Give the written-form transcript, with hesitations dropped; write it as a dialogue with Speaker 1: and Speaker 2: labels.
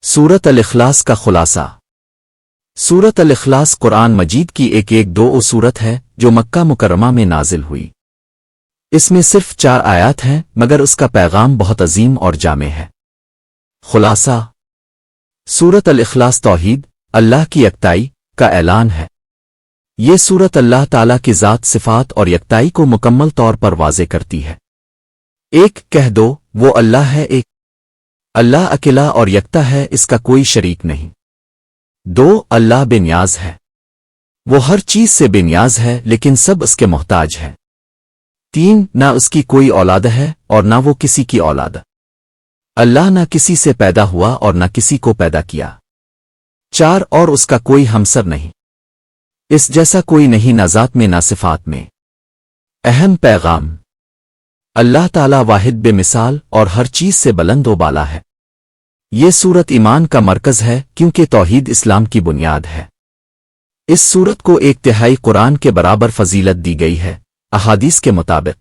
Speaker 1: سورت الاخلاص کا خلاصہ۔ سورت الاخلاص قرآن مجید کی ایک دو سورت ہے جو مکہ مکرمہ میں نازل ہوئی۔ اس میں صرف 4 آیات ہیں مگر اس کا پیغام بہت عظیم اور جامع ہے۔ خلاصہ: سورت الاخلاص توحید، اللہ کی یکتائی کا اعلان ہے۔ یہ سورت اللہ تعالیٰ کی ذات، صفات اور یکتائی کو مکمل طور پر واضح کرتی ہے۔ ایک کہہ دو وہ اللہ ہے، ایک اللہ اکیلا اور یکتا ہے، اس کا کوئی شریک نہیں۔ 2 اللہ بے نیاز ہے، وہ ہر چیز سے بے نیاز ہے لیکن سب اس کے محتاج ہے۔ 3 نہ اس کی کوئی اولاد ہے اور نہ وہ کسی کی اولاد۔ اللہ نہ کسی سے پیدا ہوا اور نہ کسی کو پیدا کیا۔ 4 اور اس کا کوئی ہمسر نہیں، اس جیسا کوئی نہیں، نہ ذات میں نہ صفات میں۔ اہم پیغام: اللہ تعالیٰ واحد بے مثال اور ہر چیز سے بلند و بالا ہے۔ یہ سورت ایمان کا مرکز ہے کیونکہ توحید اسلام کی بنیاد ہے۔ اس سورت کو 1/3 قرآن کے برابر فضیلت دی گئی ہے، احادیث کے مطابق۔